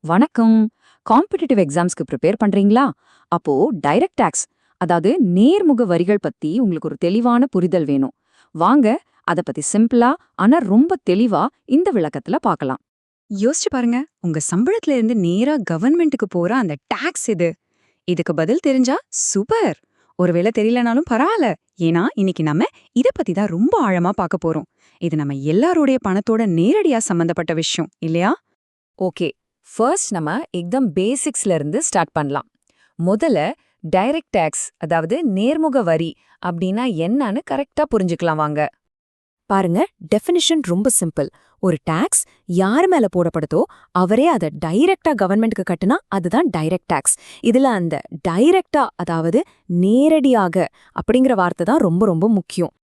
வணக்கம். Competitive எக்ஸாம்ஸ்க்கு prepare பண்றீங்களா? அப்போ டைரக்ட் டாக்ஸ், அதாவது நேர்முக வரிகள் பத்தி உங்களுக்கு ஒரு தெளிவான புரிதல் வேணும். வாங்க, அத பத்தி சிம்பிளா ஆனா ரொம்ப தெளிவா இந்த விளக்கத்துல பார்க்கலாம். யோசிச்சு பாருங்க, உங்க சம்பளத்துல இருந்து நேரா கவர்மெண்ட்டுக்கு போற அந்த டாக்ஸ் இதுக்கு பதில் தெரிஞ்சா சூப்பர். ஒருவேளை தெரியலனாலும் பரவாயில்ல. ஏன்னா இன்னைக்கு நம்ம இத பத்தி தான் ரொம்ப ஆழமா பார்க்க போறோம். இது நம்ம எல்லாருடைய பணத்தோட நேரடியா சம்பந்தப்பட்ட விஷயம் இல்லையா? ஓகே, ஃபர்ஸ்ட் நம்ம எக்தம் பேசிக்ஸ்ல இருந்து ஸ்டார்ட் பண்ணலாம். முதல்ல டைரக்ட் டாக்ஸ், அதாவது நேர்முக வரி அப்படின்னா என்னன்னு கரெக்டா புரிஞ்சுக்கலாம் வாங்க. பாருங்க, டெஃபினிஷன் ரொம்ப சிம்பிள். ஒரு டாக்ஸ் யார் மேல போடப்படுதோ அவரே அதை டைரக்டா கவர்மெண்ட்டுக்கு கட்டுனா அதுதான் டைரக்ட் டாக்ஸ். இதுல அந்த டைரக்டா, அதாவது நேரடியாக அப்படிங்கிற வார்த்தை தான் ரொம்ப ரொம்ப முக்கியம்.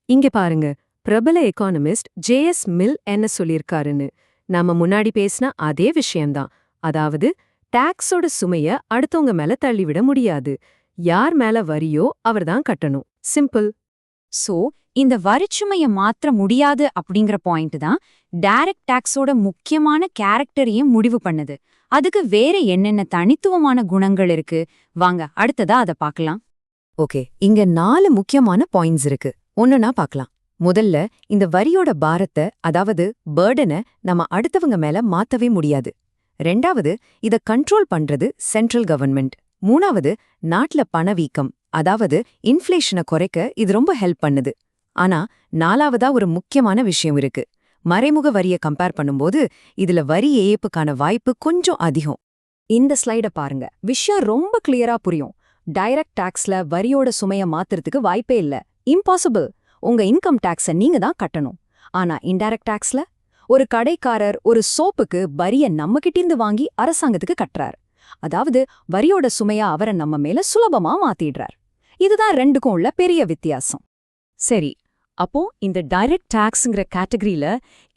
இங்க பாருங்க, பிரபல எக்கானமிஸ்ட் ஜே.எஸ். மில் என்ன சொல்லியிருக்காருன்னு. நாம முன்னாடி பேசின அதே விஷயம்தான். அதாவது டாக்ஸோட சுமைய அடுத்தவங்க மேல தள்ளிவிட முடியாது. யார் மேல வரியோ அவர்தான் கட்டணும். சிம்பிள். சோ இந்த வரிச்சுமைய மாற்ற முடியாது அப்படிங்கிற பாயிண்ட் தான் டைரக்ட் டாக்ஸோட முக்கியமான கேரக்டரையும் முடிவு பண்ணுது. அதுக்கு வேற என்னென்ன தனித்துவமான குணங்கள் இருக்கு? வாங்க அடுத்ததா அதை பார்க்கலாம். ஓகே, இங்க 4 முக்கியமான பாயிண்ட்ஸ் இருக்கு. ஒண்ணுனா பார்க்கலாம். முதல்ல, இந்த வரியோட பாரத்தை, அதாவது பர்டனை நம்ம அடுத்தவங்க மேல மாத்தவே முடியாது. ரெண்டாவது, இத கண்ட்ரோல் பண்றது சென்ட்ரல் கவர்மெண்ட். மூணாவது, நாட்டுல பணவீக்கம், அதாவது இன்ஃப்ளேஷனை குறைக்க இது ரொம்ப ஹெல்ப் பண்ணுது. ஆனா நாலாவதா ஒரு முக்கியமான விஷயம் இருக்கு. மறைமுக வரிய கம்பேர் பண்ணும்போது இதுல வரி ஏய்ப்புக்கான வாய்ப்பு கொஞ்சம் அதிகம். இந்த ஸ்லைட பாருங்க, விஷயம் ரொம்ப கிளியரா புரியும். டைரக்ட் டாக்ஸ்ல வரியோட சுமைய மாத்துறதுக்கு வாய்ப்பே இல்ல, இம்பாசிபிள். உங்க இன்கம் டாக்ஸ நீங்க தான் கட்டணும். ஆனா இன்டைரக்ட் டாக்ஸ்ல ஒரு கடைக்காரர் ஒரு சோப்புக்கு வரிய நம்மகிட்டேந்து வாங்கி அரசாங்கத்துக்கு கட்டுறார். அதாவது வரியோட சுமையா அவரை நம்ம மேல சுலபமா மாத்திடுறார். இதுதான் ரெண்டுக்கும் உள்ள பெரிய வித்தியாசம். சரி, அப்போ இந்த டைரக்ட் டாக்ஸ்ங்கிற கேட்டகரியில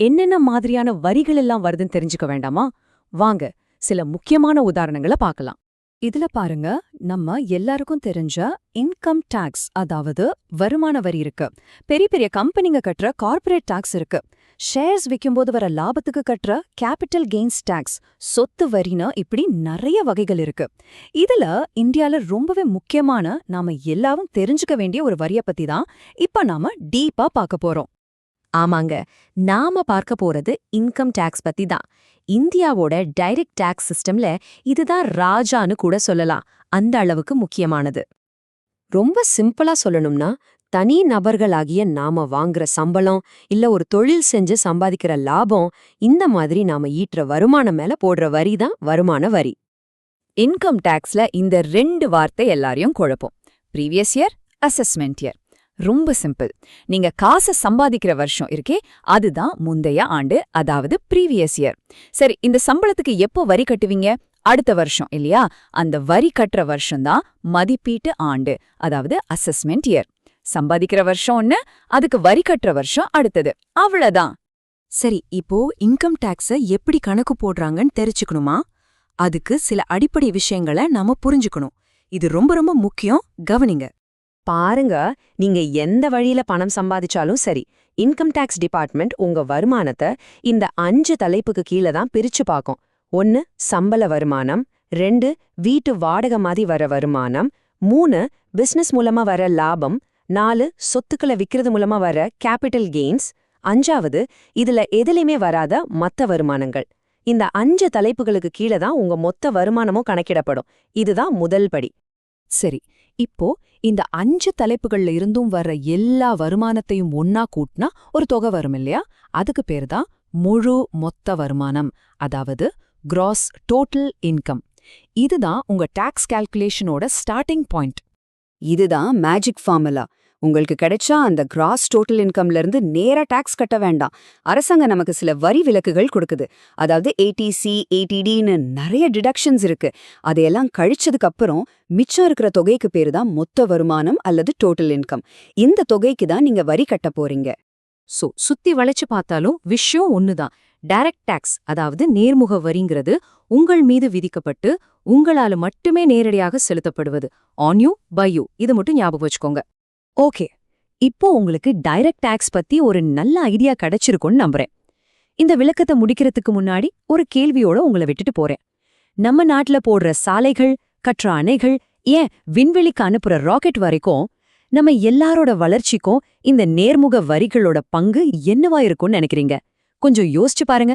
என்னென்ன மாதிரியான வரிகள் எல்லாம் வருதுன்னு தெரிஞ்சுக்க வேண்டாமா? வாங்க, சில முக்கியமான உதாரணங்களை பார்க்கலாம். இதுல பாருங்க, நம்ம எல்லாருக்கும் தெரிஞ்ச இன்கம் டாக்ஸ், அதாவது வருமான வரி இருக்கு. பெரிய பெரிய கம்பெனிங்க கட்டுற கார்ப்பரேட் டாக்ஸ் இருக்கு. ஷேர்ஸ் விக்கும்போது வர லாபத்துக்கு கட்டுற கேபிட்டல் கெயின்ஸ் டாக்ஸ், சொத்து வரின்னு இப்படி நிறைய வகைகள் இருக்கு. இதுல இந்தியால ரொம்பவே முக்கியமான, நாம எல்லாரும் தெரிஞ்சுக்க வேண்டிய ஒரு வரிய பத்தி தான் இப்ப நாம டீப்பா பார்க்க போறோம். ஆமாங்க, நாம பார்க்க போறது இன்கம் டாக்ஸ் பத்தி தான். இந்தியாவோட டைரக்ட் டாக்ஸ் சிஸ்டம்ல இதுதான் ராஜான்னு கூட சொல்லலாம். அந்த அளவுக்கு முக்கியமானது. ரொம்ப சிம்பிளா சொல்லணும்னா, தனி நபர்களாகிய நாம வாங்குற சம்பளம், இல்ல ஒரு தொழில் செஞ்சு சம்பாதிக்கிற லாபம், இந்த மாதிரி நாம ஈட்டுற வருமானம் மேல போடுற வரி தான் வருமான வரி. இன்கம் டாக்ஸ்ல இந்த 2 வார்த்தை எல்லாரையும் குழப்பம். Previous year, assessment year. ரொம்ப சிம்பிள். நீங்க காசை சம்பாதிக்கிற வருஷம் இருக்கே, அதுதான் முந்தைய ஆண்டு, அதாவது ப்ரீவியஸ் இயர். சரி, இந்த சம்பளத்துக்கு எப்போ வரி கட்டுவீங்க? அடுத்த வருஷம் இல்லையா? அந்த வரி கட்டுற வருஷம்தான் மதிப்பீட்டு ஆண்டு, அதாவது அசஸ்மெண்ட் இயர். சம்பாதிக்கிற வருஷம் ஒண்ணு, அதுக்கு வரி கட்டுற வருஷம் அடுத்தது. அவ்வளவுதான். சரி, இப்போ இன்கம் டாக்ஸ எப்படி கணக்கு போடுறாங்கன்னு தெரிஞ்சுக்கணுமா? அதுக்கு சில அடிப்படை விஷயங்களை நாம புரிஞ்சுக்கணும். இது ரொம்ப ரொம்ப முக்கியம், கவனிங்க. பாருங்க, நீங்க எந்த வழியில பணம் சம்பாதிச்சாலும் சரி, இன்கம் டாக்ஸ் டிபார்ட்மெண்ட் உங்க வருமானத்தை இந்த 5 தலைப்புக்கு கீழே தான் பிரிச்சு பார்க்கும். 1 சம்பள வருமானம், 2 வீட்டு வாடகை மாதிரி வர வருமானம், 3 பிசினஸ் மூலமா வர லாபம், 4 சொத்துக்களை விக்கிறது மூலமா வர கேபிட்டல் கெயின்ஸ், 5வது இதுல எதுலையுமே வராத மத்த வருமானங்கள். இந்த 5 தலைப்புகளுக்கு கீழே தான் உங்க மொத்த வருமானமும் கணக்கிடப்படும். இதுதான் முதல் படி. சரி, இப்போ இந்த 5 தலைப்புகள்ல இருந்தும் வர்ற எல்லா வருமானத்தையும் ஒன்னா கூட்டினா ஒரு தொகை வரும் இல்லையா? அதுக்கு பேர் தான் முழு மொத்த வருமானம், அதாவது கிராஸ் டோட்டல் இன்கம். இதுதான் உங்க டாக்ஸ் கால்குலேஷனோட ஸ்டார்டிங் பாயிண்ட். இதுதான் மேஜிக் ஃபார்முலா. உங்களுக்கு கிடைச்சா அந்த கிராஸ் டோட்டல் இன்கம்ல இருந்து நேரா டாக்ஸ் கட்ட வேண்டாம். அரசாங்கம் நமக்கு சில வரி விலக்குகள் கொடுக்குது. அதாவது ஏடிசி, ஏடிடின்னு நிறைய டிடக்ஷன்ஸ் இருக்கு. அதையெல்லாம் கழிச்சதுக்கு அப்புறம் மிச்சம் இருக்கிற தொகைக்கு பேரு தான் மொத்த வருமானம் அல்லது டோட்டல் இன்கம். இந்த தொகைக்கு தான் நீங்க வரி கட்ட போறீங்க. சுத்தி வளைச்சு பார்த்தாலும் விஷயம் ஒண்ணுதான். டைரக்ட் டாக்ஸ், அதாவது நேர்முக வரிங்கிறது உங்கள் மீது விதிக்கப்பட்டு உங்களால மட்டுமே நேரடியாக செலுத்தப்படுவது. ஆன் யூ பை யூ, இது மட்டும் ஞாபகம் வச்சுக்கோங்க. ஓகே, இப்போ உங்களுக்கு டைரக்ட் டாக்ஸ் பத்தி ஒரு நல்ல ஐடியா கிடைச்சிருக்கும்னு நம்புறேன். இந்த விளக்கத்தை முடிக்கிறதுக்கு முன்னாடி ஒரு கேள்வியோட உங்களை விட்டுட்டு போறேன். நம்ம நாட்டுல போடுற சாலைகள், கட்டுற அணைகள், ஏன் விண்வெளிக்கு அனுப்புற ராக்கெட் வரைக்கும் நம்ம எல்லாரோட வளர்ச்சிக்கும் இந்த நேர்முக வரிகளோட பங்கு என்னவா இருக்கும்னு நினைக்கிறீங்க? கொஞ்சம் யோசிச்சு பாருங்க.